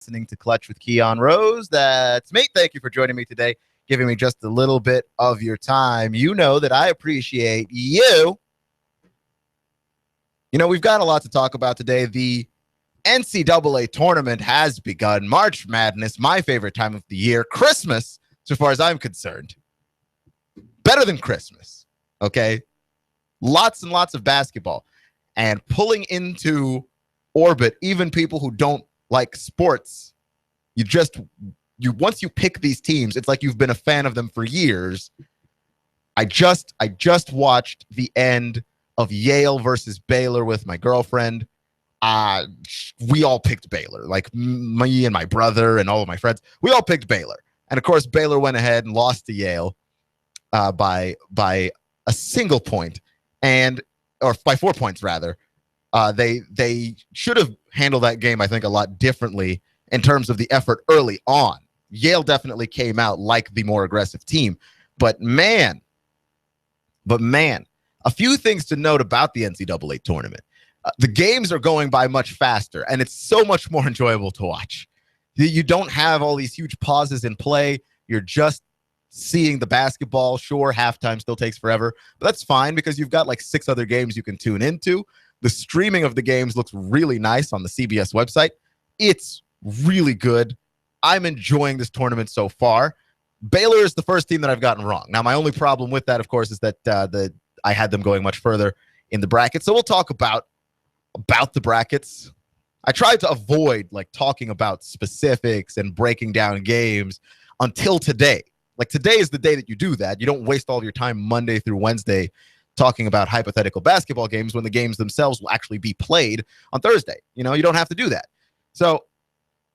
listening to Clutch with Keon Rose. That's me. Thank you for joining me today, giving me just a little bit of your time. You know that I appreciate you. You know, we've got a lot to talk about today. The NCAA tournament has begun. March Madness, my favorite time of the year. Christmas, so far as I'm concerned. Better than Christmas, okay? Lots and lots of basketball. And pulling into orbit even people who don't like sports, once you pick these teams, it's like you've been a fan of them for years. I just watched the end of Yale versus Baylor with my girlfriend. We all picked Baylor, like me and my brother and all of my friends. We all picked Baylor. And of course, Baylor went ahead and lost to Yale by a single point, or by 4 points rather. They should have handled that game, I think, a lot differently in terms of the effort early on. Yale definitely came out like the more aggressive team. But man, a few things to note about the NCAA tournament. The games are going by much faster, and it's so much more enjoyable to watch. You don't have all these huge pauses in play. You're just seeing the basketball. Sure, halftime still takes forever, but that's fine because you've got like 6 other games you can tune into. The streaming of the games looks really nice on the CBS website. It's really good. I'm enjoying this tournament so far. Baylor is the first team that I've gotten wrong. Now, my only problem with that, of course, is that I had them going much further in the bracket. So we'll talk about the brackets. I tried to avoid like talking about specifics and breaking down games until today. Like today is the day that you do that. You don't waste all of your time Monday through Wednesday talking about hypothetical basketball games when the games themselves will actually be played on Thursday. You know, you don't have to do that. So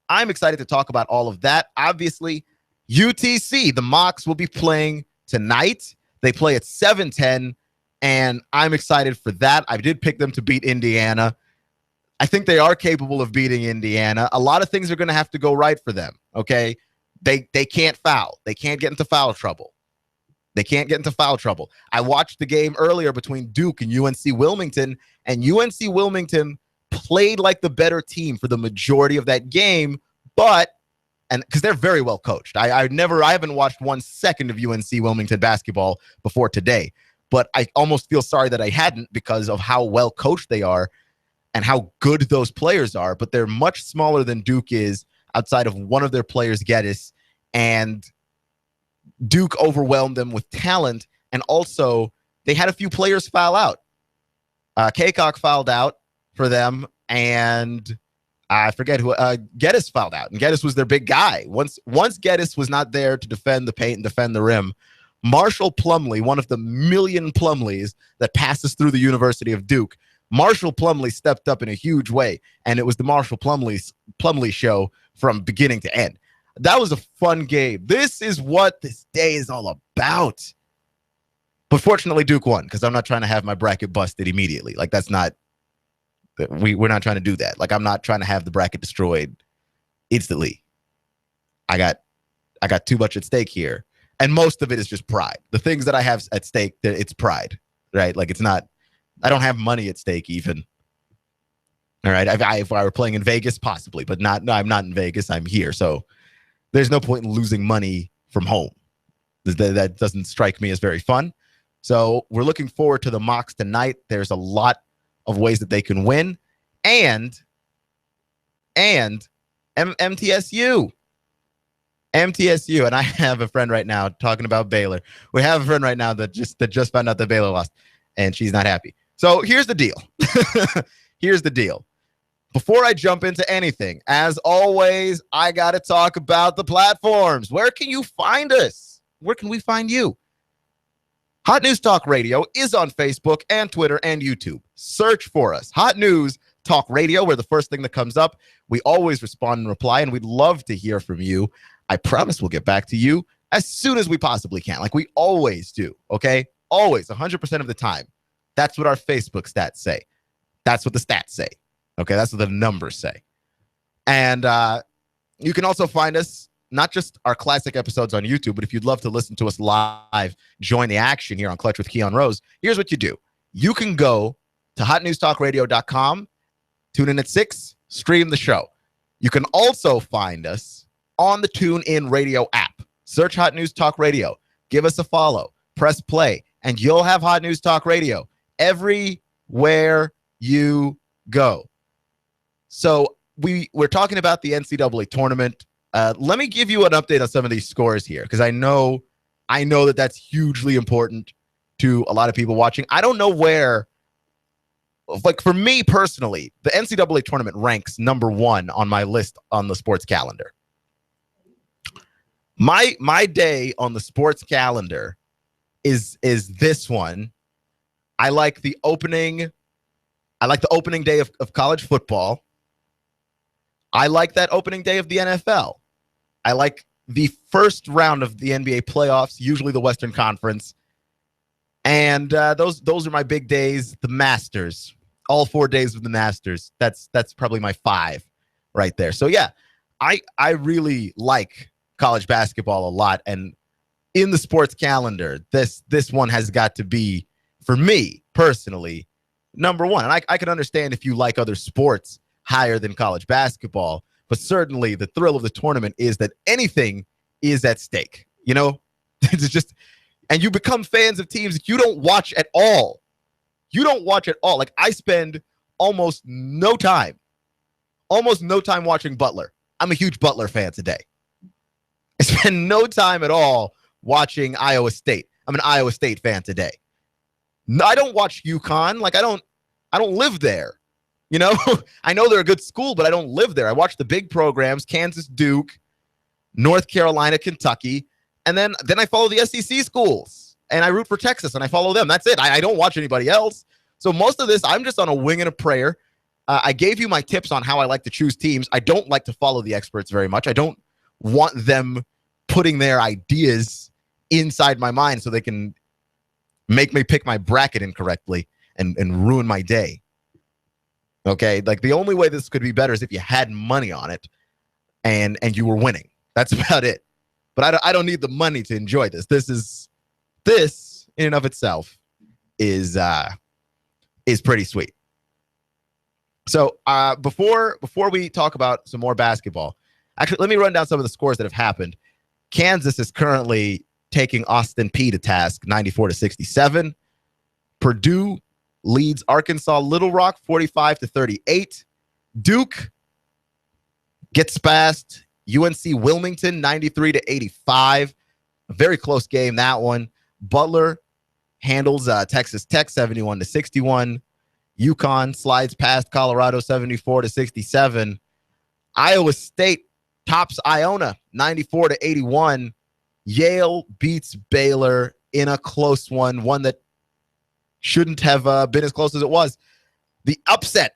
I'm excited to talk about all of that. Obviously, UTC, the Mocs will be playing tonight. They play at 7:10, and I'm excited for that. I did pick them to beat Indiana. I think they are capable of beating Indiana. A lot of things are going to have to go right for them, okay? They can't foul. They can't get into foul trouble. I watched the game earlier between Duke and UNC Wilmington, and UNC Wilmington played like the better team for the majority of that game, because they're very well coached. I haven't watched 1 second of UNC Wilmington basketball before today, but I almost feel sorry that I hadn't because of how well coached they are and how good those players are. But they're much smaller than Duke is outside of one of their players, Geddes, and Duke overwhelmed them with talent, and also they had a few players foul out. Kaycock fouled out for them, and I forget who. Geddes fouled out, and Geddes was their big guy. Once Geddes was not there to defend the paint and defend the rim, Marshall Plumlee, one of the million Plumlees that passes through the University of Duke, Marshall Plumlee stepped up in a huge way, and it was the Marshall Plumlee show from beginning to end. That was a fun game. This is what this day is all about. But fortunately, Duke won because I'm not trying to have my bracket busted immediately. Like, that's not – we're not trying to do that. Like, I'm not trying to have the bracket destroyed instantly. I got too much at stake here. And most of it is just pride. The things that I have at stake, it's pride, right? Like, it's not – I don't have money at stake even. All right? If I were playing in Vegas, possibly. But no, I'm not in Vegas. I'm here. So – there's no point in losing money from home. That doesn't strike me as very fun. So we're looking forward to the Mocs tonight. There's a lot of ways that they can win. And MTSU. And I have a friend right now talking about Baylor. We have a friend right now that just found out that Baylor lost, and she's not happy. So here's the deal. Before I jump into anything, as always, I got to talk about the platforms. Where can you find us? Where can we find you? Hot News Talk Radio is on Facebook and Twitter and YouTube. Search for us. Hot News Talk Radio. We're the first thing that comes up. We always respond and reply, and we'd love to hear from you. I promise we'll get back to you as soon as we possibly can, like we always do, okay? Always, 100% of the time. That's what our Facebook stats say. That's what the stats say. Okay, that's what the numbers say. And you can also find us, not just our classic episodes on YouTube, but if you'd love to listen to us live, join the action here on Clutch with Keon Rose, here's what you do. You can go to hotnewstalkradio.com, tune in at 6, stream the show. You can also find us on the TuneIn Radio app. Search Hot News Talk Radio. Give us a follow. Press play, and you'll have Hot News Talk Radio everywhere you go. So we're talking about the NCAA tournament. Let me give you an update on some of these scores here, because I know that that's hugely important to a lot of people watching. I don't know where, like for me personally, the NCAA tournament ranks number 1 on my list on the sports calendar. My day on the sports calendar is this one. I like the opening day of college football. I like that opening day of the NFL. I like the first round of the NBA playoffs, usually the Western Conference. And those are my big days. The Masters, all 4 days of the Masters. That's probably my 5 right there. So yeah, I really like college basketball a lot. And in the sports calendar, this one has got to be, for me personally, number 1. And I can understand if you like other sports higher than college basketball, but certainly the thrill of the tournament is that anything is at stake. You know, it's just, and you become fans of teams that you don't watch at all. You don't watch at all. Like I spend almost no time watching Butler. I'm a huge Butler fan today. I spend no time at all watching Iowa State. I'm an Iowa State fan today. I don't watch UConn. Like I don't live there. You know, I know they're a good school, but I don't live there. I watch the big programs, Kansas, Duke, North Carolina, Kentucky, and then I follow the SEC schools, and I root for Texas, and I follow them. That's it. I don't watch anybody else. So most of this, I'm just on a wing and a prayer. I gave you my tips on how I like to choose teams. I don't like to follow the experts very much. I don't want them putting their ideas inside my mind so they can make me pick my bracket incorrectly and ruin my day. Okay, like the only way this could be better is if you had money on it and you were winning. That's about it. But I don't need the money to enjoy this. This in and of itself is pretty sweet. So before we talk about some more basketball, actually let me run down some of the scores that have happened. Kansas is currently taking Austin Peay to task, 94-67. Purdue leads Arkansas Little Rock 45-38. Duke gets past UNC Wilmington 93-85. A very close game, that one. Butler handles Texas Tech 71-61. UConn slides past Colorado 74-67. Iowa State tops Iona 94-81. Yale beats Baylor in a close one that shouldn't have been as close as it was. The upset,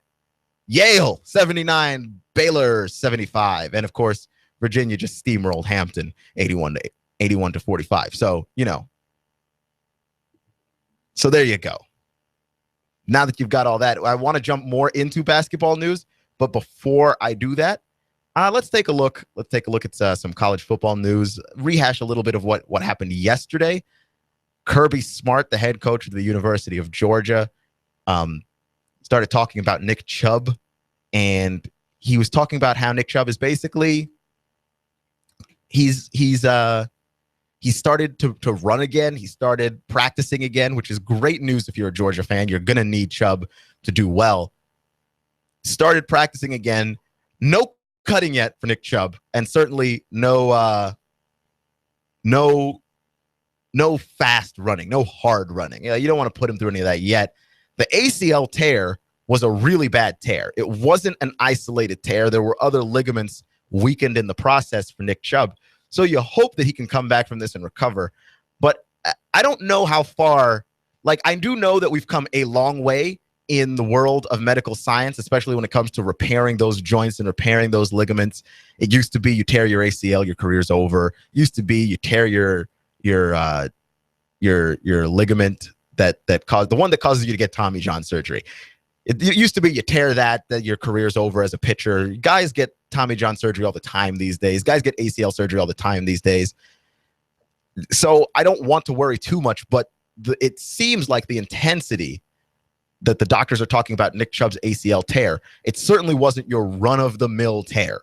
Yale 79, Baylor 75. And of course, Virginia just steamrolled Hampton 81-45. So, you know. So there you go. Now that you've got all that, I want to jump more into basketball news. But before I do that, let's take a look. Let's take a look at some college football news. Rehash a little bit of what happened yesterday. Kirby Smart, the head coach of the University of Georgia, started talking about Nick Chubb, and he was talking about how Nick Chubb is basically he's started to run again. He started practicing again, which is great news if you're a Georgia fan. You're gonna need Chubb to do well. Started practicing again. No cutting yet for Nick Chubb, and certainly no fast running, no hard running. You don't want to put him through any of that yet. The ACL tear was a really bad tear. It wasn't an isolated tear. There were other ligaments weakened in the process for Nick Chubb. So you hope that he can come back from this and recover. But I don't know how far. Like, I do know that we've come a long way in the world of medical science, especially when it comes to repairing those joints and repairing those ligaments. It used to be you tear your ACL, your career's over. It used to be you tear your ligament that caused the one that causes you to get Tommy John surgery. It used to be you tear that your career's over as a pitcher. Guys get Tommy John surgery all the time these days. Guys get ACL surgery all the time these days. So I don't want to worry too much, but it seems like the intensity that the doctors are talking about Nick Chubb's ACL tear, it certainly wasn't your run-of-the-mill tear.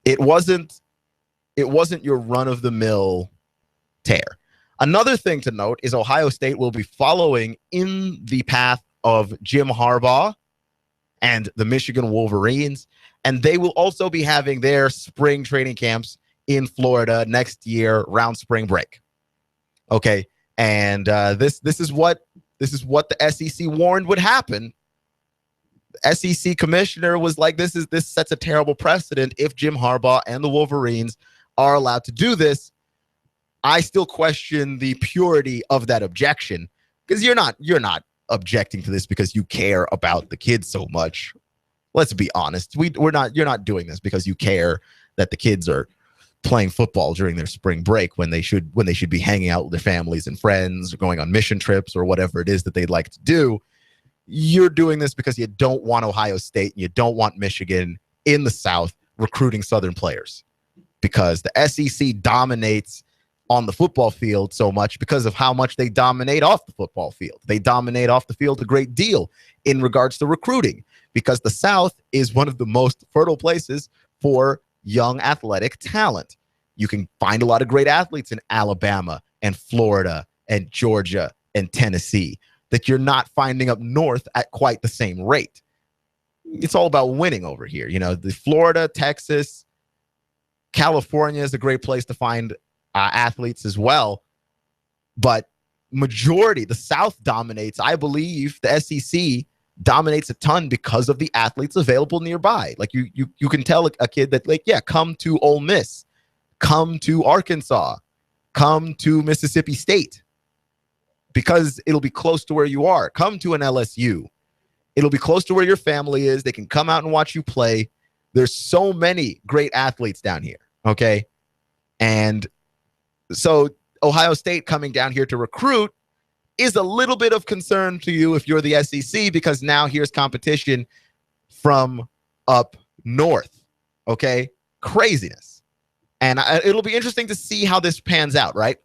It wasn't your run-of-the-mill tear. Another thing to note is Ohio State will be following in the path of Jim Harbaugh and the Michigan Wolverines, and they will also be having their spring training camps in Florida next year around spring break. Okay, and this is what the SEC warned would happen. The SEC commissioner was like, this sets a terrible precedent if Jim Harbaugh and the Wolverines are allowed to do this. I still question the purity of that objection, because you're not objecting to this because you care about the kids so much. Let's be honest. You're not doing this because you care that the kids are playing football during their spring break when they should be hanging out with their families and friends or going on mission trips or whatever it is that they'd like to do. You're doing this because you don't want Ohio State and you don't want Michigan in the South recruiting Southern players, because the SEC dominates on the football field so much because of how much they dominate off the football field. They dominate off the field a great deal in regards to recruiting, because the South is one of the most fertile places for young athletic talent. You can find a lot of great athletes in Alabama and Florida and Georgia and Tennessee that you're not finding up north at quite the same rate. It's all about winning over here. You know, the Florida, Texas, California is a great place to find athletes as well. But majority, the South dominates. I believe the SEC dominates a ton because of the athletes available nearby. Like you can tell a kid that, like, yeah, come to Ole Miss, come to Arkansas, come to Mississippi State, because it'll be close to where you are. Come to an LSU. It'll be close to where your family is. They can come out and watch you play. There's so many great athletes down here, okay? And so Ohio State coming down here to recruit is a little bit of concern to you if you're the SEC, because now here's competition from up north, okay? Craziness. And it'll be interesting to see how this pans out, right?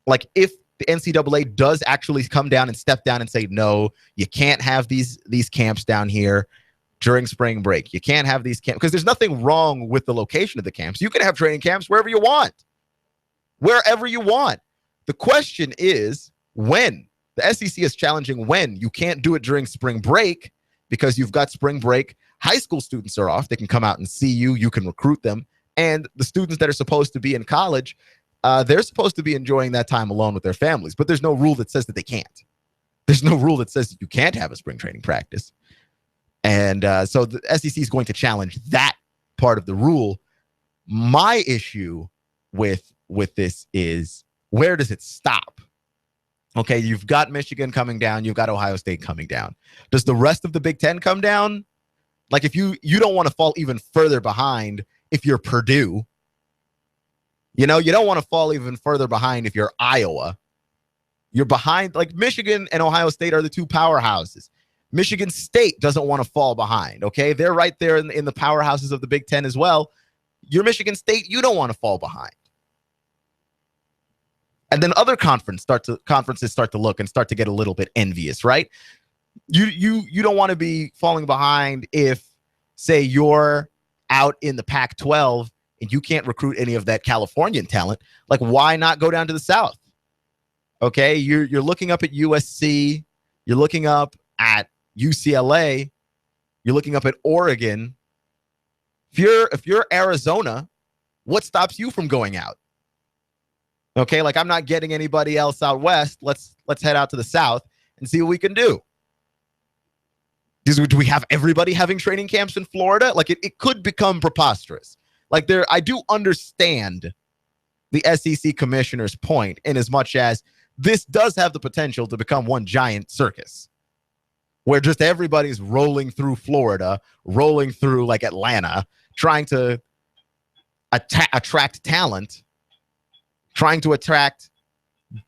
Like, if the NCAA does actually come down and step down and say, no, you can't have these camps down here during spring break. You can't have these camps, because there's nothing wrong with the location of the camps. You can have training camps wherever you want. Wherever you want. The question is when. The SEC is challenging when. You can't do it during spring break because you've got spring break. High school students are off. They can come out and see you. You can recruit them. And the students that are supposed to be in college, they're supposed to be enjoying that time alone with their families. But there's no rule that says that they can't. There's no rule that says that you can't have a spring training practice. And so the SEC is going to challenge that part of the rule. My issue with this is, where does it stop? Okay, you've got Michigan coming down. You've got Ohio State coming down. Does the rest of the Big Ten come down? Like, if you don't want to fall even further behind if you're Purdue. You know, you don't want to fall even further behind if you're Iowa. You're behind. Like, Michigan and Ohio State are the two powerhouses. Michigan State doesn't want to fall behind, okay? They're right there in the powerhouses of the Big Ten as well. You're Michigan State. You don't want to fall behind. And then other conferences start to look and start to get a little bit envious, right? You don't want to be falling behind if, say, you're out in the Pac-12 and you can't recruit any of that Californian talent. Like, why not go down to the South? Okay, you're looking up at USC, you're looking up at UCLA, you're looking up at Oregon. If you're Arizona, what stops you from going out? Okay, like, I'm not getting anybody else out west. Let's head out to the South and see what we can do. Do we have everybody having training camps in Florida? Like, it could become preposterous. Like, I do understand the SEC commissioner's point, in as much as this does have the potential to become one giant circus, where just everybody's rolling through Florida, rolling through, like, Atlanta, trying to attract talent, trying to attract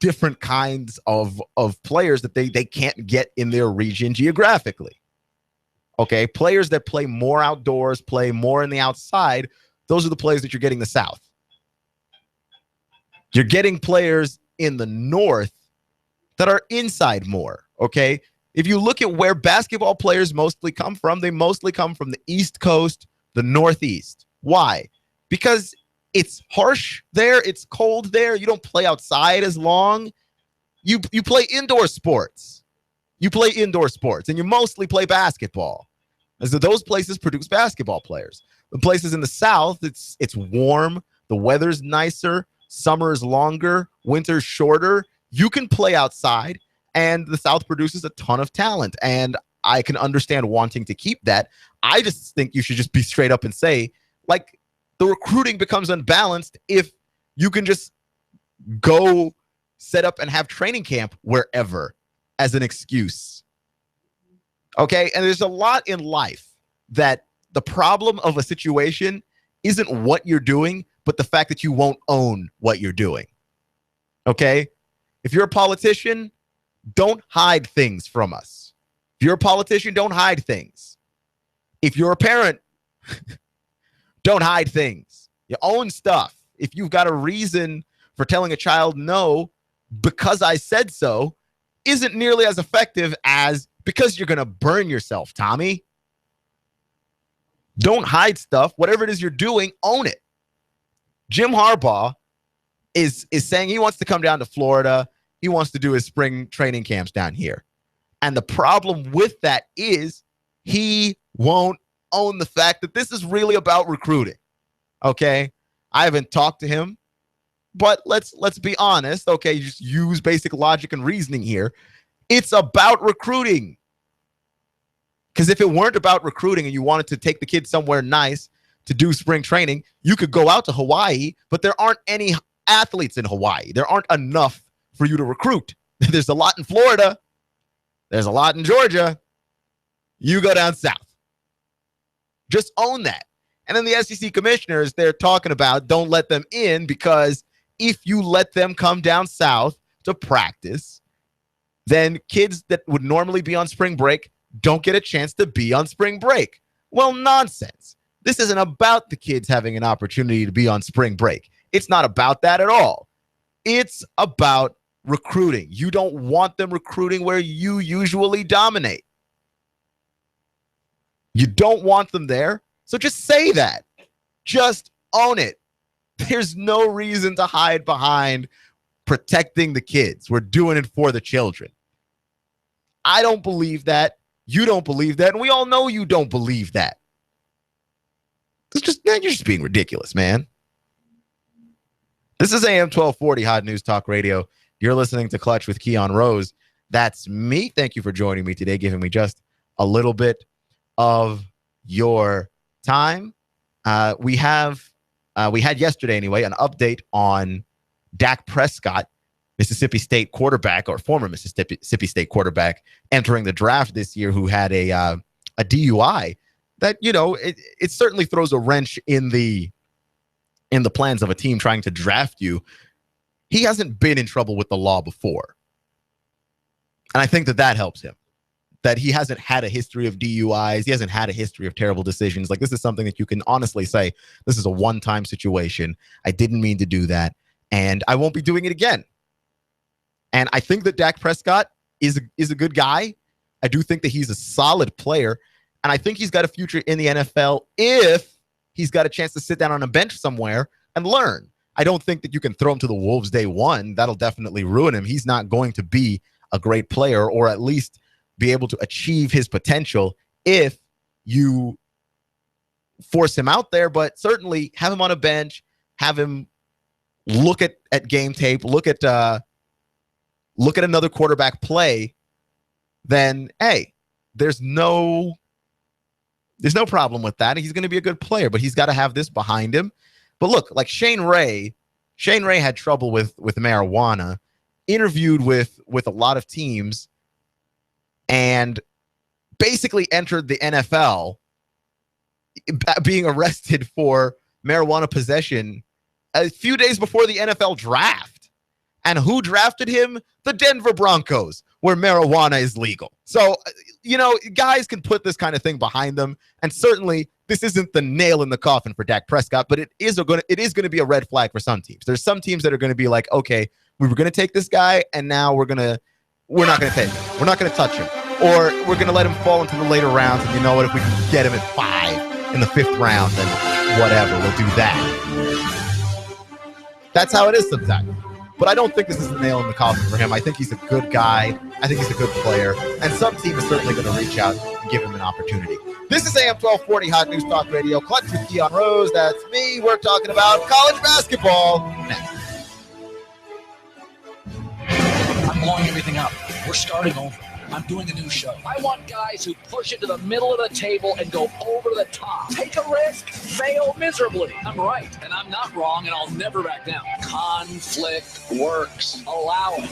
different kinds of players that they can't get in their region geographically. Okay, players that play more outdoors, play more in the outside, those are the players that you're getting in the South. You're getting players in the North that are inside more, okay? If you look at where basketball players mostly come from, they mostly come from the East Coast, the Northeast. Why? because it's harsh there. It's cold there. You don't play outside as long. You play indoor sports. You play indoor sports, and you mostly play basketball. And so those places produce basketball players. The places in the South, it's warm. The weather's nicer. Summer is longer. Winter's shorter. You can play outside, and the South produces a ton of talent. And I can understand wanting to keep that. I just think you should just be straight up and say, like, the recruiting becomes unbalanced if you can just go set up and have training camp wherever as an excuse. Okay? And there's a lot in life that the problem of a situation isn't what you're doing, but the fact that you won't own what you're doing. Okay? If you're a politician, don't hide things from us. If you're a politician, don't hide things. If you're a parent, don't hide things. You own stuff. If you've got a reason for telling a child no, because I said so, isn't nearly as effective as because you're going to burn yourself, Tommy. Don't hide stuff. Whatever it is you're doing, own it. Jim Harbaugh is saying he wants to come down to Florida. He wants to do his spring training camps down here. And the problem with that is he won't own the fact that this is really about recruiting. Okay? I haven't talked to him, but let's be honest. Okay, you just use basic logic and reasoning here. It's about recruiting. Because if it weren't about recruiting and you wanted to take the kids somewhere nice to do spring training, you could go out to Hawaii, but there aren't any athletes in Hawaii. There aren't enough for you to recruit. There's a lot in Florida. There's a lot in Georgia. You go down south. Just own that. And then the SEC commissioners, they're talking about don't let them in because if you let them come down south to practice, then kids that would normally be on spring break don't get a chance to be on spring break. Well, nonsense. This isn't about the kids having an opportunity to be on spring break. It's not about that at all. It's about recruiting. You don't want them recruiting where you usually dominate. You don't want them there. So just say that. Just own it. There's no reason to hide behind protecting the kids. We're doing it for the children. I don't believe that. You don't believe that. And we all know you don't believe that. You're just being ridiculous, man. This is AM 1240 Hot News Talk Radio. You're listening to Clutch with Keon Rose. That's me. Thank you for joining me today, giving me just a little bit of your time. We had yesterday anyway an update on Dak Prescott, Mississippi State quarterback or former Mississippi State quarterback entering the draft this year, who had a DUI that, you know, it certainly throws a wrench in the plans of a team trying to draft you. He hasn't been in trouble with the law before. And I think that helps him. That he hasn't had a history of DUIs. He hasn't had a history of terrible decisions. Like, this is something that you can honestly say, this is a one-time situation. I didn't mean to do that, and I won't be doing it again. And I think that Dak Prescott is a good guy. I do think that he's a solid player, and I think he's got a future in the NFL if he's got a chance to sit down on a bench somewhere and learn. I don't think that you can throw him to the Wolves day one. That'll definitely ruin him. He's not going to be a great player, or at least be able to achieve his potential if you force him out there. But certainly have him on a bench, have him look at game tape, look at another quarterback play. Then, hey, there's no problem with that. He's going to be a good player, but he's got to have this behind him. But look, like Shane Ray had trouble with marijuana, interviewed with a lot of teams, and basically entered the NFL being arrested for marijuana possession a few days before the NFL draft. And who drafted him? The Denver Broncos, where marijuana is legal. So, you know, guys can put this kind of thing behind them. And certainly this isn't the nail in the coffin for Dak Prescott, but it is going to be a red flag for some teams. There's some teams that are going to be like, okay, we were going to take this guy, and now we're not going to take him. We're not going to touch him. Or we're going to let him fall into the later rounds. And you know what? If we can get him at 5 in the 5th round, then whatever, we'll do that. That's how it is sometimes. But I don't think this is the nail in the coffin for him. I think he's a good guy. I think he's a good player. And some team is certainly going to reach out and give him an opportunity. This is AM 1240 Hot News Talk Radio. Clutch with Keon Rose. That's me. We're talking about college basketball next. I'm blowing everything up. We're starting over. I'm doing a new show. I want guys who push it to the middle of the table and go over the top. Take a risk, fail miserably. I'm right, and I'm not wrong, and I'll never back down. Conflict works. Allow it.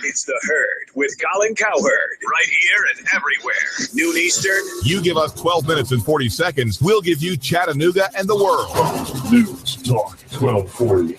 It's The Herd with Colin Cowherd. Right here and everywhere. Noon Eastern. You give us 12 minutes and 40 seconds. We'll give you Chattanooga and the world. News Talk 1240.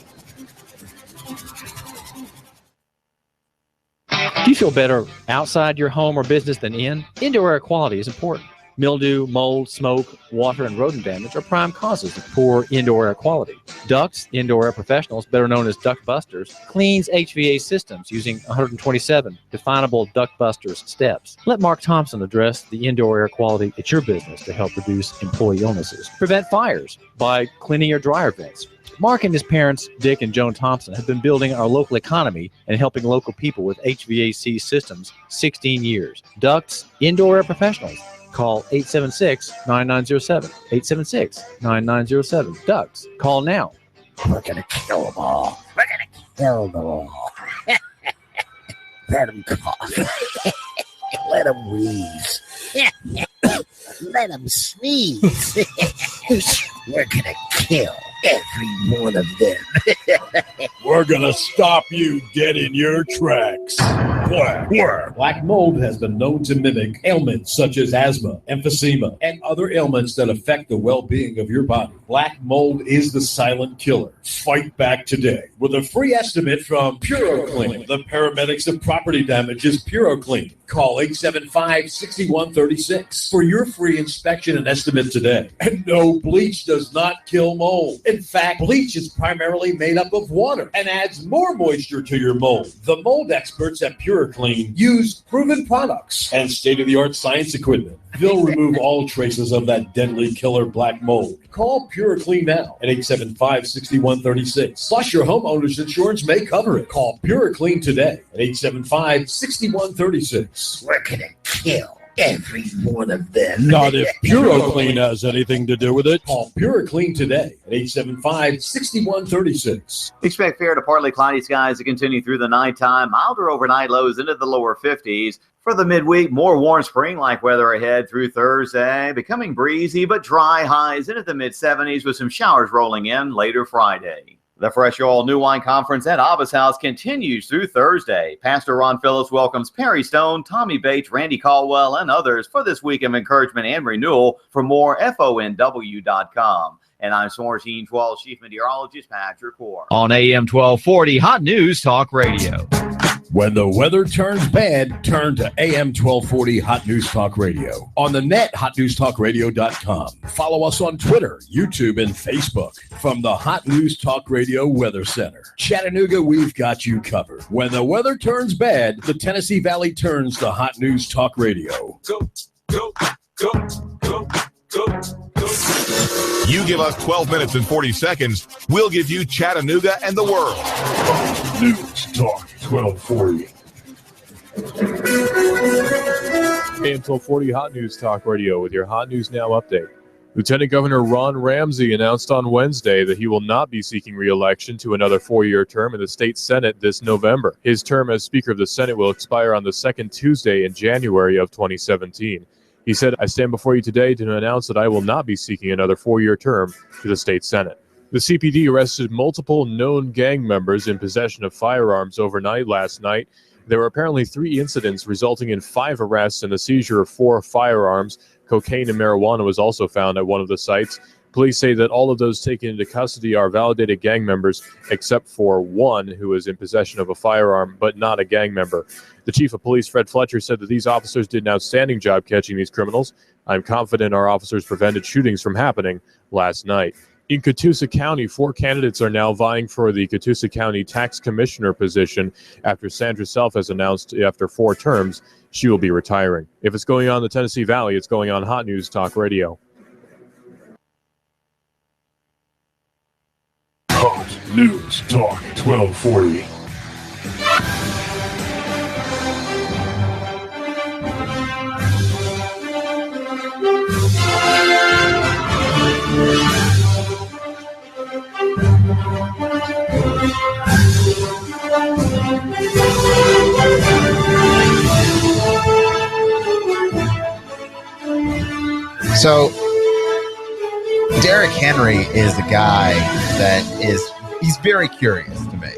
Do you feel better outside your home or business than in? Indoor air quality is important. Mildew, mold, smoke, water, and rodent damage are prime causes of poor indoor air quality. Ducts, Indoor Air Professionals, better known as Duct Busters, cleans HVAC systems using 127 definable Duct Busters steps. Let Mark Thompson address the indoor air quality at your business to help reduce employee illnesses. Prevent fires by cleaning your dryer vents. Mark and his parents, Dick and Joan Thompson, have been building our local economy and helping local people with HVAC systems 16 years. Ducts, Indoor Air Professionals. Call 876-9907. 876-9907. Ducts. Call now. We're going to kill them all. We're going to kill them all. Let them cough. Let them wheeze. Let them sneeze. We're going to kill every one of them. We're going to stop you dead in your tracks. Black mold has been known to mimic ailments such as asthma, emphysema, and other ailments that affect the well-being of your body. Black mold is the silent killer. Fight back today with a free estimate from PuroClean. The paramedics of property damage is PuroClean. Call 875-6136 for your free inspection and estimate today. And no, bleach does not kill mold. In fact, bleach is primarily made up of water and adds more moisture to your mold. The mold experts at PuroClean use proven products and state-of-the-art science equipment. They'll remove all traces of that deadly killer black mold. Call PuroClean now at 875-6136. Plus, your homeowner's insurance may cover it. Call PuroClean today at 875-6136. We're going to kill every one of them. Not if PuroClean has anything to do with it. Call PuroClean today at 875-6136. Expect fair to partly cloudy skies to continue through the nighttime. Milder overnight lows into the lower 50s. For the midweek, more warm spring-like weather ahead through Thursday. Becoming breezy but dry, highs into the mid-70s with some showers rolling in later Friday. The Fresh Oil New Wine Conference at Abba's House continues through Thursday. Pastor Ron Phillips welcomes Perry Stone, Tommy Bates, Randy Caldwell, and others for this week of encouragement and renewal. For more, FONW.com. And I'm Source Team 12 Chief Meteorologist Patrick Core. On AM 1240, Hot News Talk Radio. When the weather turns bad, turn to AM 1240 Hot News Talk Radio. On the net, hotnewstalkradio.com. Follow us on Twitter, YouTube, and Facebook. From the Hot News Talk Radio Weather Center. Chattanooga, we've got you covered. When the weather turns bad, the Tennessee Valley turns to Hot News Talk Radio. Go, go, go, go, go, go. You give us 12 minutes and 40 seconds. We'll give you Chattanooga and the world. News Talk 1240. AM 1240 Hot News Talk Radio with your Hot News Now update. Lieutenant Governor Ron Ramsey announced on Wednesday that he will not be seeking re-election to another 4-year term in the state Senate this November. His term as Speaker of the Senate will expire on the second Tuesday in January of 2017. He said, "I stand before you today to announce that I will not be seeking another 4-year term to the state Senate." The CPD arrested multiple known gang members in possession of firearms overnight last night. There were apparently 3 incidents resulting in 5 arrests and the seizure of 4 firearms. Cocaine and marijuana was also found at one of the sites. Police say that all of those taken into custody are validated gang members, except for one who is in possession of a firearm but not a gang member. The chief of police, Fred Fletcher, said that these officers did an outstanding job catching these criminals. "I'm confident our officers prevented shootings from happening last night." In Catoosa County, 4 candidates are now vying for the Catoosa County Tax Commissioner position after Sandra Self has announced after 4 terms she will be retiring. If it's going on in the Tennessee Valley, it's going on Hot News Talk Radio. Hot News Talk 1240. So Derrick Henry is a guy that he's very curious to me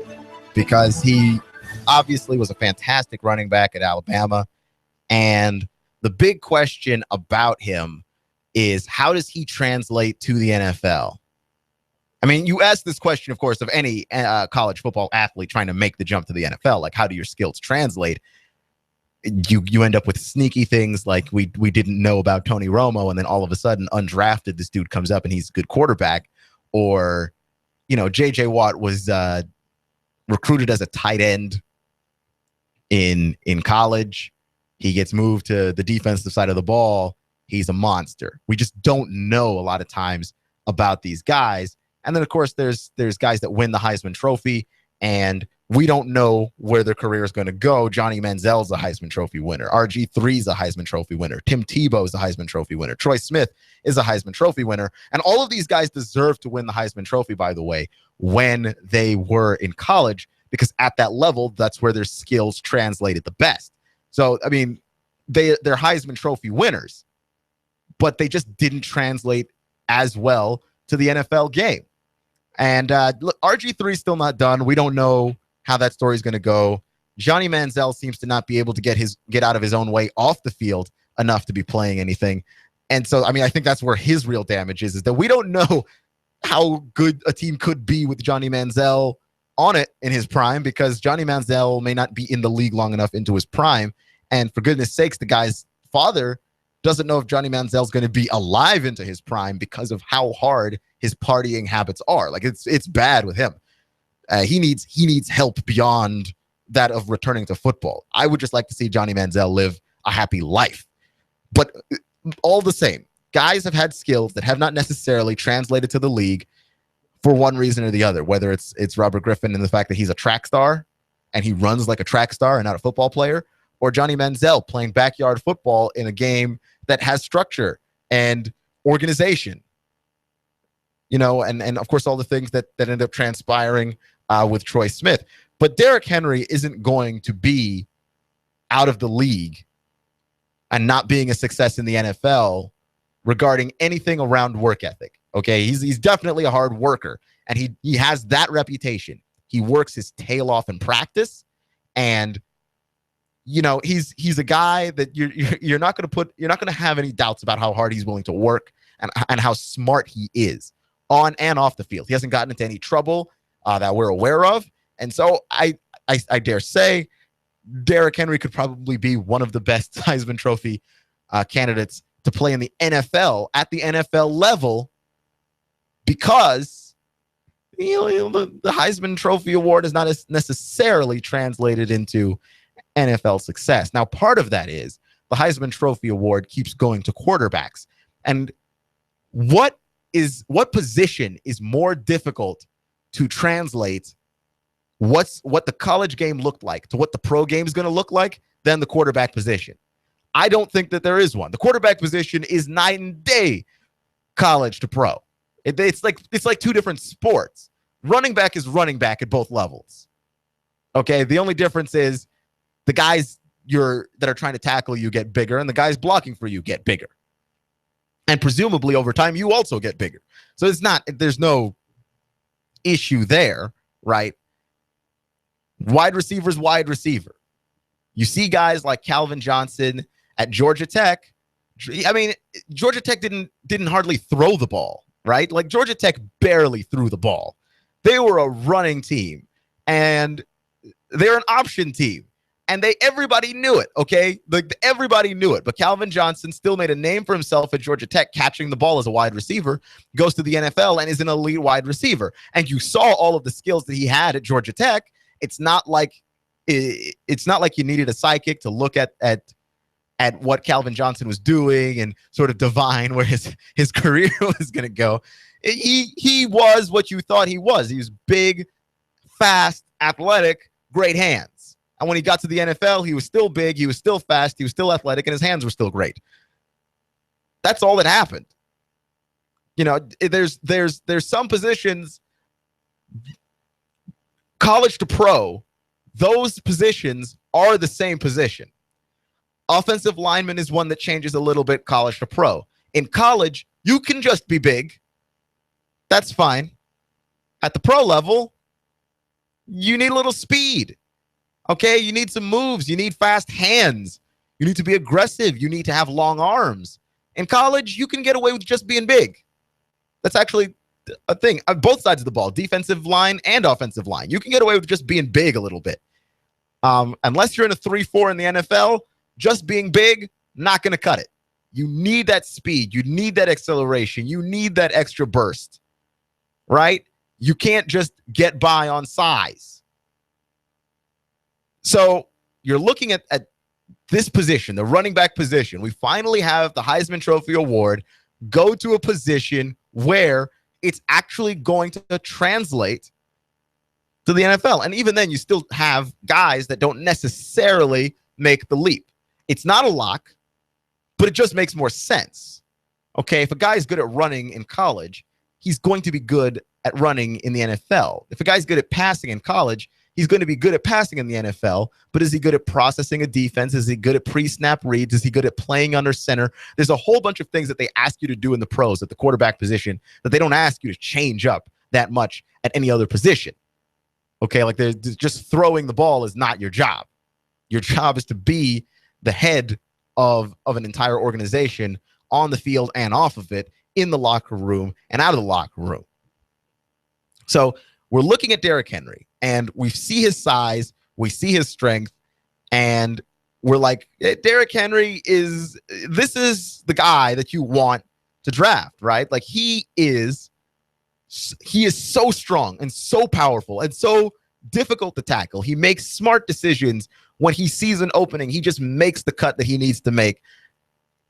because he obviously was a fantastic running back at Alabama. And the big question about him is, how does he translate to the NFL? I mean, you ask this question, of course, of any college football athlete trying to make the jump to the NFL. Like, how do your skills translate? You end up with sneaky things like we didn't know about Tony Romo, and then all of a sudden, undrafted, this dude comes up and he's a good quarterback. Or, J.J. Watt was recruited as a tight end in college. He gets moved to the defensive side of the ball. He's a monster. We just don't know a lot of times about these guys. And then, of course, there's guys that win the Heisman Trophy, and we don't know where their career is going to go. Johnny Manziel's a Heisman Trophy winner. RG3's a Heisman Trophy winner. Tim Tebow's a Heisman Trophy winner. Troy Smith is a Heisman Trophy winner. And all of these guys deserve to win the Heisman Trophy, by the way, when they were in college, because at that level, that's where their skills translated the best. So, I mean, they're Heisman Trophy winners, but they just didn't translate as well to the NFL game. And look, RG3 is still not done. We don't know how that story is going to go. Johnny Manziel seems to not be able to get out of his own way off the field enough to be playing anything. And so, I mean, I think that's where his real damage is that we don't know how good a team could be with Johnny Manziel on it in his prime, because Johnny Manziel may not be in the league long enough into his prime. And for goodness sakes, the guy's father doesn't know if Johnny Manziel's going to be alive into his prime because of how hard his partying habits are. Like, it's bad with him. He needs help beyond that of returning to football. I would just like to see Johnny Manziel live a happy life. But all the same, guys have had skills that have not necessarily translated to the league for one reason or the other, whether it's Robert Griffin and the fact that he's a track star and he runs like a track star and not a football player, or Johnny Manziel playing backyard football in a game that has structure and organization, and of course all the things that end up transpiring with Troy Smith. But Derrick Henry isn't going to be out of the league and not being a success in the NFL regarding anything around work ethic. Okay, he's definitely a hard worker, and he has that reputation. He works his tail off in practice, and he's a guy that you're not going to have any doubts about how hard he's willing to work and how smart he is on and off the field. He hasn't gotten into any trouble that we're aware of, and so I dare say Derrick Henry could probably be one of the best Heisman Trophy candidates to play in the NFL at the NFL level, because the Heisman Trophy award is not necessarily translated into NFL success. Now, part of that is the Heisman Trophy award keeps going to quarterbacks. And what position is more difficult to translate what the college game looked like to what the pro game is going to look like than the quarterback position? I don't think that there is one. The quarterback position is night and day college to pro. It's like two different sports. Running back is running back at both levels. Okay, the only difference is the guys that are trying to tackle you get bigger, and the guys blocking for you get bigger. And presumably over time, you also get bigger. So there's no issue there, right? Wide receiver's wide receiver. You see guys like Calvin Johnson at Georgia Tech. I mean, Georgia Tech didn't hardly throw the ball, right? Like, Georgia Tech barely threw the ball. They were a running team, and they're an option team. And everybody knew it, okay? Everybody knew it. But Calvin Johnson still made a name for himself at Georgia Tech, catching the ball as a wide receiver, goes to the NFL, and is an elite wide receiver. And you saw all of the skills that he had at Georgia Tech. It's not like you needed a psychic to look at what Calvin Johnson was doing and sort of divine where his career was going to go. He was what you thought he was. He was big, fast, athletic, great hands. And when he got to the NFL, he was still big, he was still fast, he was still athletic, and his hands were still great. That's all that happened. You know, there's some positions, college to pro, those positions are the same position. Offensive lineman is one that changes a little bit college to pro. In college, you can just be big. That's fine. At the pro level, you need a little speed. Okay, you need some moves. You need fast hands. You need to be aggressive. You need to have long arms. In college, you can get away with just being big. That's actually a thing. On both sides of the ball, defensive line and offensive line. You can get away with just being big a little bit. Unless you're in a 3-4 in the NFL, just being big, not going to cut it. You need that speed. You need that acceleration. You need that extra burst, right? You can't just get by on size. So you're looking at this position, the running back position. We finally have the Heisman Trophy Award go to a position where it's actually going to translate to the NFL. And even then, you still have guys that don't necessarily make the leap. It's not a lock, but it just makes more sense. Okay, if a guy is good at running in college, he's going to be good at running in the NFL. If a guy's good at passing in college, he's going to be good at passing in the NFL, but is he good at processing a defense? Is he good at pre-snap reads? Is he good at playing under center? There's a whole bunch of things that they ask you to do in the pros at the quarterback position that they don't ask you to change up that much at any other position. Okay, like there's just throwing the ball is not your job. Your job is to be the head of an entire organization on the field and off of it, in the locker room and out of the locker room. So we're looking at Derrick Henry, and we see his size, we see his strength, and we're like, Derrick Henry is the guy that you want to draft, right? Like he is so strong and so powerful and so difficult to tackle. He makes smart decisions. When he sees an opening, he just makes the cut that he needs to make.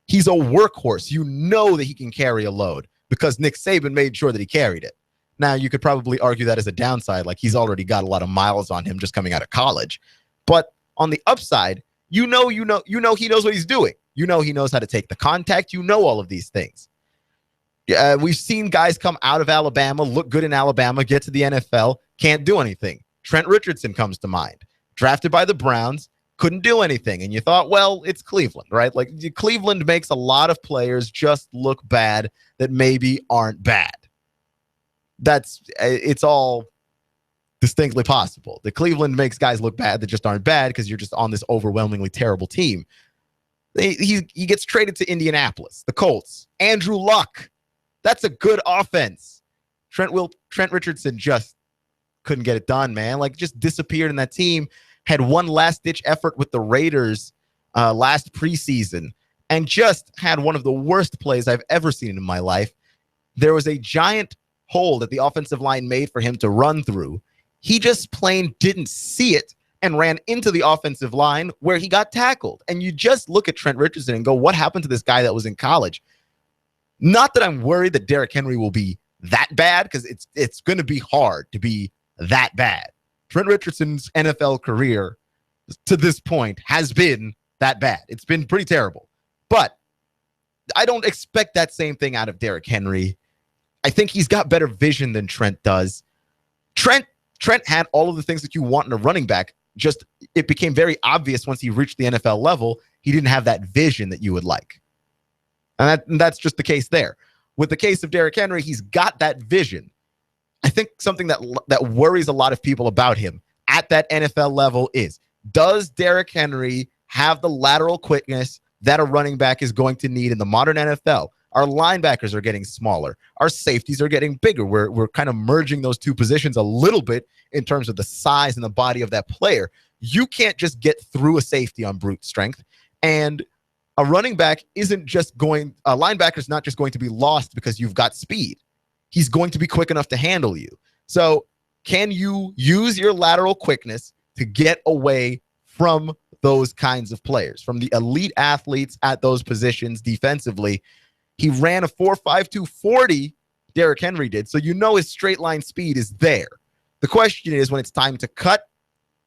He's a workhorse. You know that he can carry a load because Nick Saban made sure that he carried it. Now, you could probably argue that as a downside, like he's already got a lot of miles on him just coming out of college. But on the upside, you know he knows what he's doing. You know he knows how to take the contact. You know all of these things. We've seen guys come out of Alabama, look good in Alabama, get to the NFL, can't do anything. Trent Richardson comes to mind. Drafted by the Browns, couldn't do anything. And you thought, well, it's Cleveland, right? Like Cleveland makes a lot of players just look bad that maybe aren't bad. It's all distinctly possible. The Cleveland makes guys look bad that just aren't bad because you're just on this overwhelmingly terrible team. He gets traded to Indianapolis, the Colts. Andrew Luck. That's a good offense. Trent Richardson just couldn't get it done, man. Like just disappeared in that team. Had one last-ditch effort with the Raiders last preseason and just had one of the worst plays I've ever seen in my life. There was a giant hole that the offensive line made for him to run through. He just plain didn't see it and ran into the offensive line where he got tackled. And you just look at Trent Richardson and go, what happened to this guy that was in college? Not that I'm worried that Derrick Henry will be that bad, because it's going to be hard to be that bad. Trent Richardson's NFL career to this point has been that bad. It's been pretty terrible. But I don't expect that same thing out of Derrick Henry. I think he's got better vision than Trent does. Trent had all of the things that you want in a running back. Just it became very obvious once he reached the NFL level, he didn't have that vision that you would like. And that's just the case there. With the case of Derrick Henry, he's got that vision. I think something that worries a lot of people about him at that NFL level is, does Derrick Henry have the lateral quickness that a running back is going to need in the modern NFL? Our linebackers are getting smaller. Our safeties are getting bigger. We're kind of merging those two positions a little bit in terms of the size and the body of that player. You can't just get through a safety on brute strength. And a running back a linebacker is not just going to be lost because you've got speed. He's going to be quick enough to handle you. So can you use your lateral quickness to get away from those kinds of players, from the elite athletes at those positions defensively? He ran a 4.52 40 Derrick Henry did. So his straight line speed is there. The question is, when it's time to cut,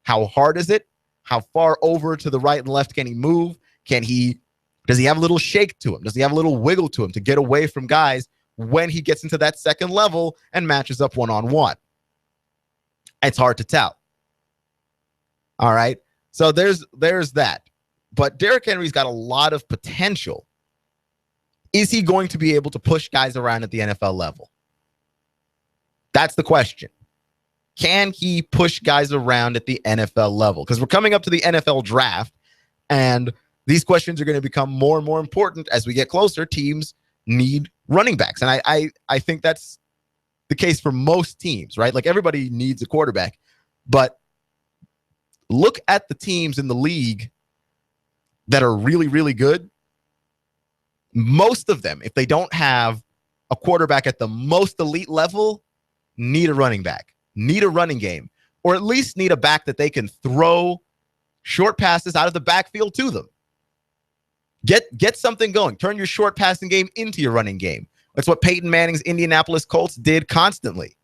how hard is it? How far over to the right and left can he move? Does he have a little shake to him? Does he have a little wiggle to him to get away from guys when he gets into that second level and matches up one-on-one? It's hard to tell. All right. So there's that. But Derrick Henry's got a lot of potential. Is he going to be able to push guys around at the NFL level? That's the question. Can he push guys around at the NFL level? Because we're coming up to the NFL draft, and these questions are going to become more and more important as we get closer. Teams need running backs. And I think that's the case for most teams, right? Like, everybody needs a quarterback. But look at the teams in the league that are really, really good. Most of them, if they don't have a quarterback at the most elite level, need a running back, need a running game, or at least need a back that they can throw short passes out of the backfield to them. Get something going. Turn your short passing game into your running game. That's what Peyton Manning's Indianapolis Colts did constantly.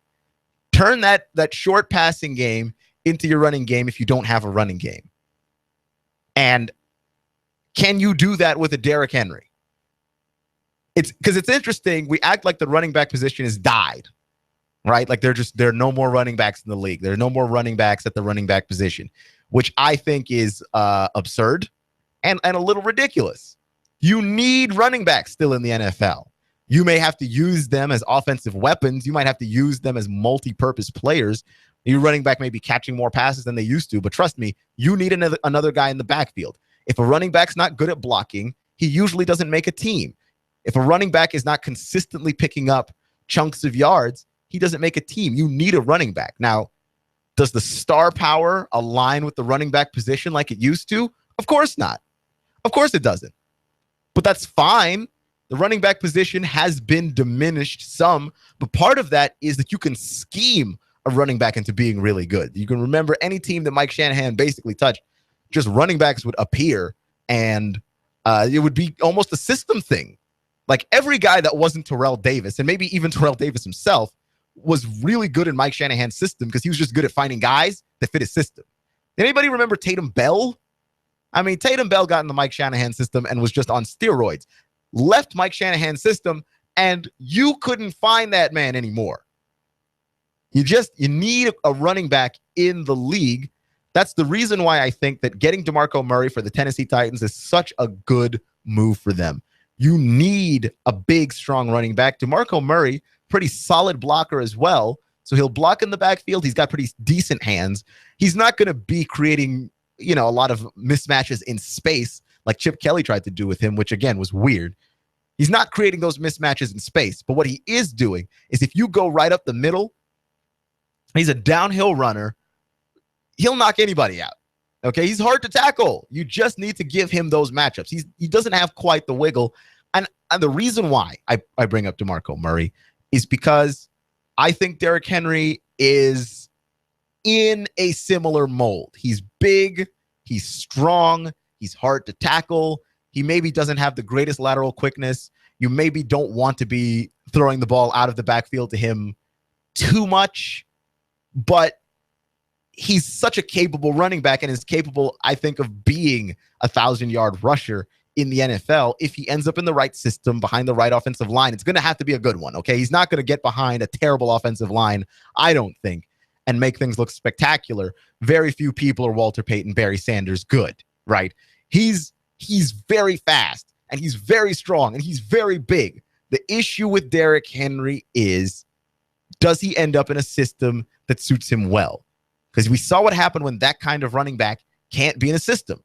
Turn that short passing game into your running game if you don't have a running game. And can you do that with a Derrick Henry? It's because it's interesting. We act like the running back position has died, right? Like there are no more running backs in the league. There are no more running backs at the running back position, which I think is absurd and a little ridiculous. You need running backs still in the NFL. You may have to use them as offensive weapons. You might have to use them as multi-purpose players. Your running back may be catching more passes than they used to, but trust me, you need another guy in the backfield. If a running back's not good at blocking, he usually doesn't make a team. If a running back is not consistently picking up chunks of yards, he doesn't make a team. You need a running back. Now, does the star power align with the running back position like it used to? Of course not. Of course it doesn't. But that's fine. The running back position has been diminished some, but part of that is that you can scheme a running back into being really good. You can remember any team that Mike Shanahan basically touched, just running backs would appear, and it would be almost a system thing. Like every guy that wasn't Terrell Davis, and maybe even Terrell Davis himself, was really good in Mike Shanahan's system because he was just good at finding guys that fit his system. Anybody remember Tatum Bell? I mean, Tatum Bell got in the Mike Shanahan system and was just on steroids. Left Mike Shanahan's system, and you couldn't find that man anymore. You need a running back in the league. That's the reason why I think that getting DeMarco Murray for the Tennessee Titans is such a good move for them. You need a big, strong running back. DeMarco Murray, pretty solid blocker as well. So he'll block in the backfield. He's got pretty decent hands. He's not going to be creating, a lot of mismatches in space like Chip Kelly tried to do with him, which again was weird. He's not creating those mismatches in space. But what he is doing is if you go right up the middle, he's a downhill runner. He'll knock anybody out. Okay, he's hard to tackle. You just need to give him those matchups. He doesn't have quite the wiggle. And the reason why I bring up DeMarco Murray is because I think Derrick Henry is in a similar mold. He's big, he's strong, he's hard to tackle. He maybe doesn't have the greatest lateral quickness. You maybe don't want to be throwing the ball out of the backfield to him too much, but he's such a capable running back and is capable, I think, of being a 1,000-yard rusher in the NFL. If he ends up in the right system behind the right offensive line, it's going to have to be a good one, okay? He's not going to get behind a terrible offensive line, I don't think, and make things look spectacular. Very few people are Walter Payton, Barry Sanders good, right? He's very fast, and he's very strong, and he's very big. The issue with Derrick Henry is, does he end up in a system that suits him well? Because we saw what happened when that kind of running back can't be in a system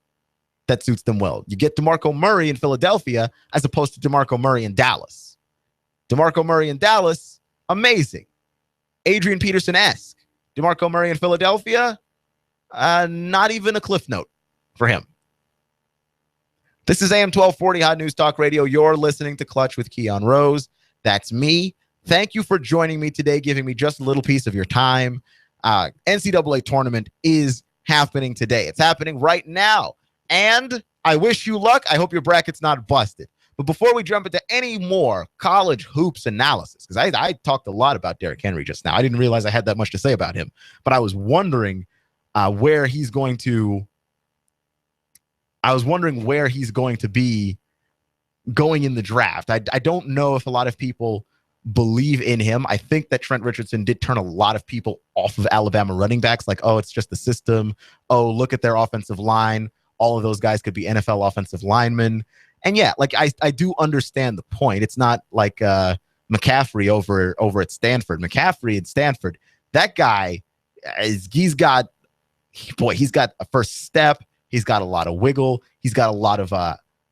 that suits them well. You get DeMarco Murray in Philadelphia as opposed to DeMarco Murray in Dallas. DeMarco Murray in Dallas, amazing. Adrian Peterson-esque. DeMarco Murray in Philadelphia, not even a cliff note for him. This is AM 1240 Hot News Talk Radio. You're listening to Clutch with Keon Rose. That's me. Thank you for joining me today, giving me just a little piece of your time. NCAA tournament is happening today. It's happening right now. And I wish you luck. I hope your bracket's not busted. But before we jump into any more college hoops analysis, because I talked a lot about Derrick Henry just now. I didn't realize I had that much to say about him, but I was wondering where he's going to be going in the draft. I don't know if a lot of people believe in him. I think that Trent Richardson did turn a lot of people off of Alabama running backs. Like, oh, it's just the system. Oh, look at their offensive line. All of those guys could be NFL offensive linemen. And yeah, like I do understand the point. It's not like McCaffrey over at Stanford. McCaffrey at Stanford, that guy he's got a first step. He's got a lot of wiggle. He's got a lot of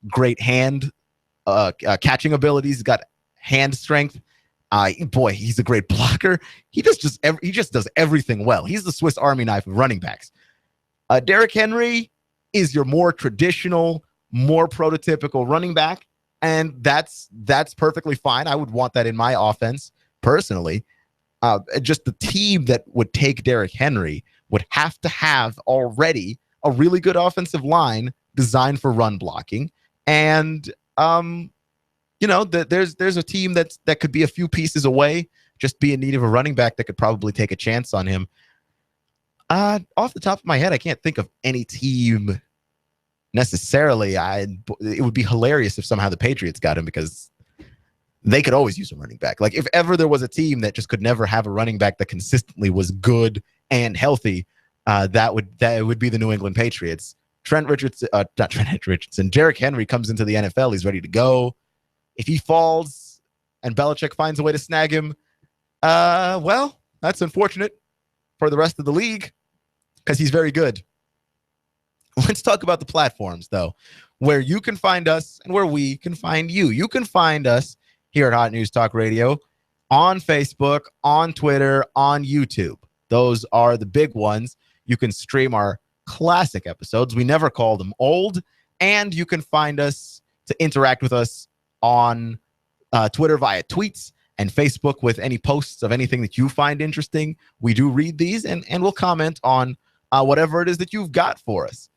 great hand catching abilities. He's got hand strength. He's a great blocker. He just does everything well. He's the Swiss Army knife of running backs. Derrick Henry is your more traditional, more prototypical running back, and that's perfectly fine. I would want that in my offense personally. Just the team that would take Derrick Henry would have to have already a really good offensive line designed for run blocking, and there's a team that could be a few pieces away, just be in need of a running back that could probably take a chance on him. Off the top of my head, I can't think of any team necessarily. It would be hilarious if somehow the Patriots got him, because they could always use a running back. Like, if ever there was a team that just could never have a running back that consistently was good and healthy, that would be the New England Patriots. Derrick Henry comes into the NFL. He's ready to go. If he falls and Belichick finds a way to snag him, well, that's unfortunate for the rest of the league, because he's very good. Let's talk about the platforms, though, where you can find us and where we can find you. You can find us here at Hot News Talk Radio on Facebook, on Twitter, on YouTube. Those are the big ones. You can stream our classic episodes. We never call them old. And you can find us to interact with us on Twitter via tweets and Facebook with any posts of anything that you find interesting. We do read these and we'll comment on whatever it is that you've got for us.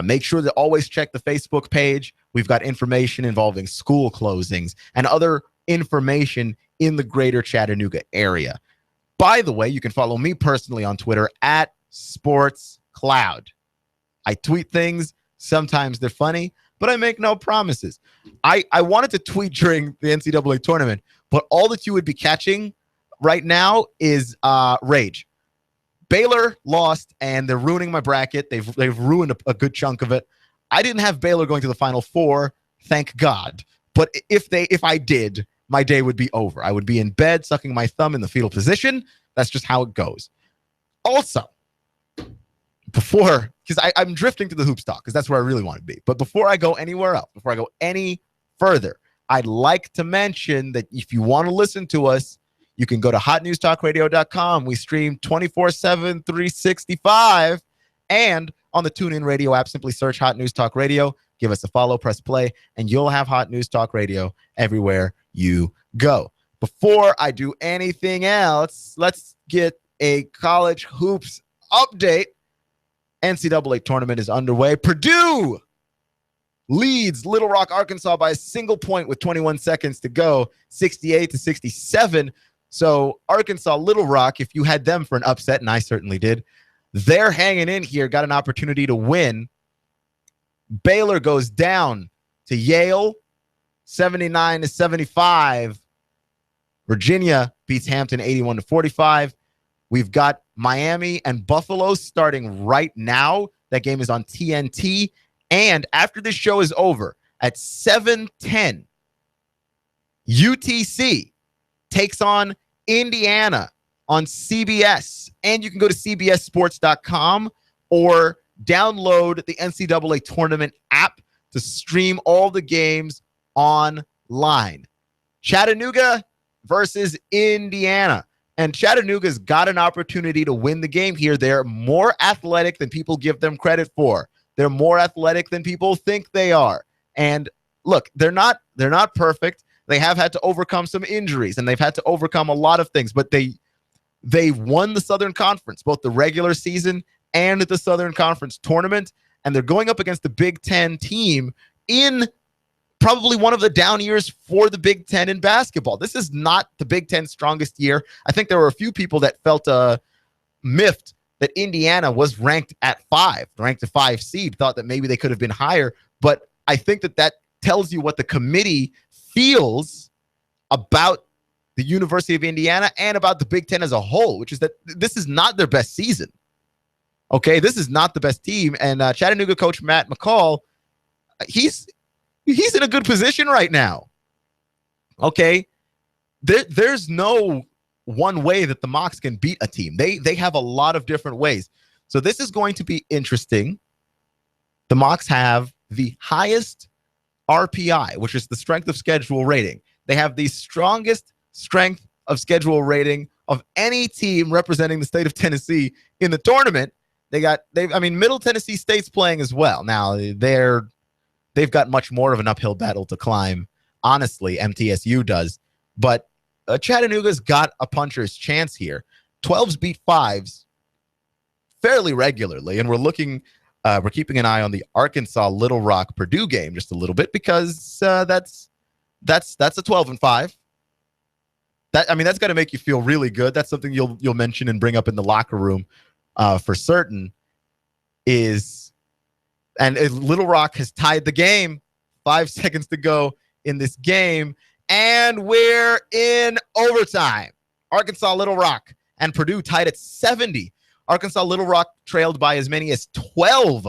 Make sure to always check the Facebook page. We've got information involving school closings and other information in the greater Chattanooga area. By the way, you can follow me personally on Twitter at SportsCloud. I tweet things. Sometimes they're funny, but I make no promises. I wanted to tweet during the NCAA tournament, but all that you would be catching right now is rage. Baylor lost, and they're ruining my bracket. They've ruined a good chunk of it. I didn't have Baylor going to the Final Four, thank God. But if I did, my day would be over. I would be in bed sucking my thumb in the fetal position. That's just how it goes. Also, because I'm drifting to the hoops talk, because that's where I really want to be. But before I go anywhere else, before I go any further, I'd like to mention that if you want to listen to us, you can go to hotnewstalkradio.com. We stream 24/7, 365. And on the TuneIn Radio app, simply search Hot News Talk Radio. Give us a follow, press play, and you'll have Hot News Talk Radio everywhere you go. Before I do anything else, let's get a college hoops update. NCAA tournament is underway. Purdue leads Little Rock, Arkansas by a single point with 21 seconds to go, 68-67. So Arkansas, Little Rock, if you had them for an upset, and I certainly did, they're hanging in here, got an opportunity to win. Baylor goes down to Yale, 79-75. Virginia beats Hampton 81-45. We've got Miami and Buffalo starting right now. That game is on TNT. And after this show is over, at 7:10, UTC takes on Indiana on CBS. And you can go to cbssports.com or download the NCAA tournament app to stream all the games online. Chattanooga versus Indiana. And Chattanooga's got an opportunity to win the game here. They're more athletic than people give them credit for. They're more athletic than people think they are. And look, they're not perfect. They have had to overcome some injuries, and they've had to overcome a lot of things, but they won the Southern Conference, both the regular season and the Southern Conference tournament, and they're going up against the Big Ten team in probably one of the down years for the Big Ten in basketball. This is not the Big Ten's strongest year. I think there were a few people that felt miffed that Indiana was ranked at 5 seed, thought that maybe they could have been higher. But I think that tells you what the committee feels about the University of Indiana and about the Big Ten as a whole, which is that this is not their best season. Okay, this is not the best team. And Chattanooga coach Matt McCall, he's in a good position right now. Okay, there's no one way that the Mocs can beat a team. They have a lot of different ways. So this is going to be interesting. The Mocs have the highest RPI, which is the strength of schedule rating. They have the strongest strength of schedule rating of any team representing the state of Tennessee in the tournament. Middle Tennessee State's playing as well. Now they've got much more of an uphill battle to climb. Honestly, MTSU does, but Chattanooga's got a puncher's chance here. 12s beat 5s fairly regularly, and we're keeping an eye on the Arkansas Little Rock Purdue game just a little bit because that's a 12-5. That's got to make you feel really good. That's something you'll mention and bring up in the locker room for certain. Little Rock has tied the game. 5 seconds to go in this game, and we're in overtime. Arkansas Little Rock and Purdue tied at 70. Arkansas Little Rock trailed by as many as 12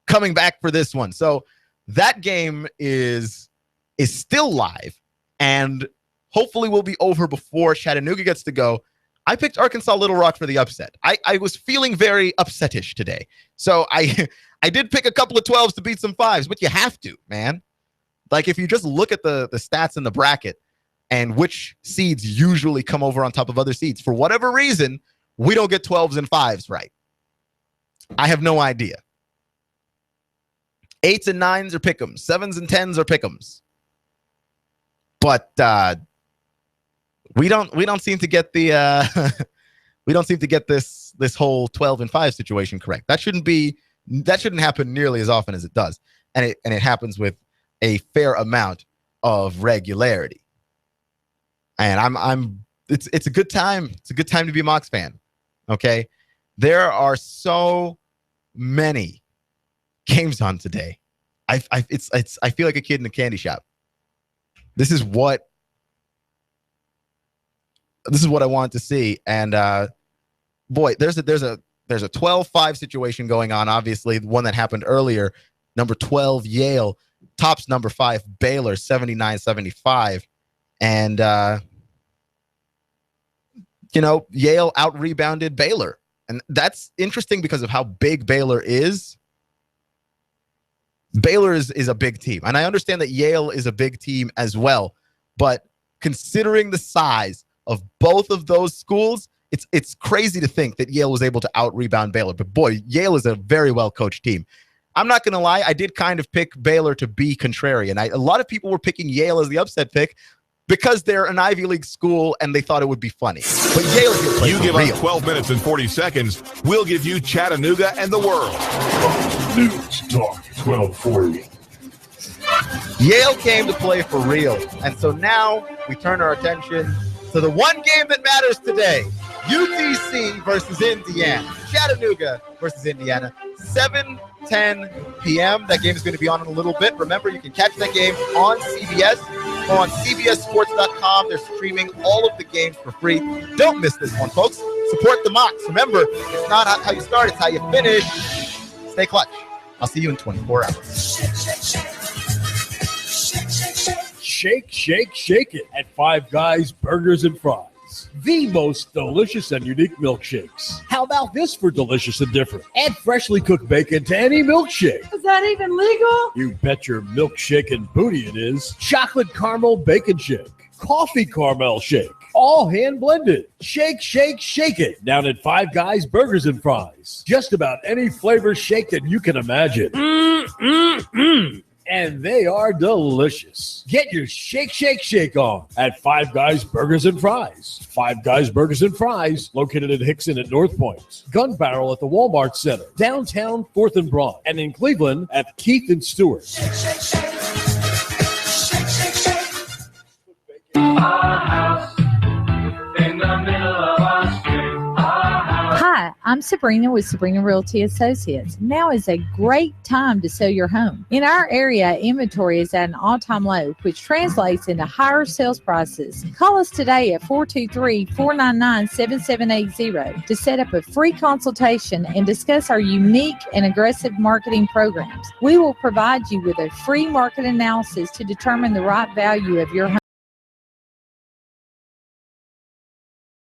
coming back for this one. So that game is still live and hopefully will be over before Chattanooga gets to go. I picked Arkansas Little Rock for the upset. I was feeling very upsetish today. So I did pick a couple of 12s to beat some 5s, but you have to, man. Like, if you just look at the stats in the bracket and which seeds usually come over on top of other seeds, for whatever reason, we don't get 12s and 5s right. I have no idea. 8s and 9s are pick'ems. 7s and 10s are pick'ems. But we don't seem to get the we don't seem to get this whole 12 and 5 situation correct. That shouldn't happen nearly as often as it does, and it happens with a fair amount of regularity. And it's a good time. It's a good time to be a Mocs fan. Okay, there are so many games on today. I feel like a kid in a candy shop. This is what I wanted to see. And boy, there's a 12-5 situation going on. Obviously, the one that happened earlier. Number 12 Yale tops number 5 Baylor 79-75, and Yale out-rebounded Baylor, and that's interesting because of how big Baylor is. Baylor is a big team, and I understand that Yale is a big team as well, but considering the size of both of those schools, it's crazy to think that Yale was able to out-rebound Baylor. But boy, Yale is a very well-coached team. I'm not going to lie, I did kind of pick Baylor to be contrarian. A lot of people were picking Yale as the upset pick because they're an Ivy League school and they thought it would be funny. But Yale is going to play You give us 12 minutes and 40 seconds, we'll give you Chattanooga and the world. News Talk 1240. Yale came to play for real. And so now we turn our attention to the one game that matters today. UTC versus Indiana. Chattanooga versus Indiana. 7:10 p.m. That game is going to be on in a little bit. Remember, you can catch that game on CBS or on CBSSports.com. They're streaming all of the games for free. Don't miss this one, folks. Support the Mocs. Remember, it's not how you start, it's how you finish. Stay clutch. I'll see you in 24 hours. Shake, shake, shake it at Five Guys Burgers and Fries. The most delicious and unique milkshakes. How about this for delicious and different? Add freshly cooked bacon to any milkshake. Is that even legal? You bet your milkshake and booty it is. Chocolate caramel bacon shake. Coffee caramel shake. All hand blended. Shake, shake, shake it. Down at Five Guys Burgers and Fries. Just about any flavor shake that you can imagine. And they are delicious. Get your shake, shake, shake on at Five Guys Burgers and Fries. Five Guys Burgers and Fries, located in Hickson at North Point. Gun Barrel at the Walmart Center. Downtown 4th and Broad. And in Cleveland at Keith and Stewart. Shake, shake, shake. Hi, I'm Sabrina with Sabrina Realty Associates. Now is a great time to sell your home. In our area, inventory is at an all-time low, which translates into higher sales prices. Call us today at 423-499-7780 to set up a free consultation and discuss our unique and aggressive marketing programs. We will provide you with a free market analysis to determine the right value of your home.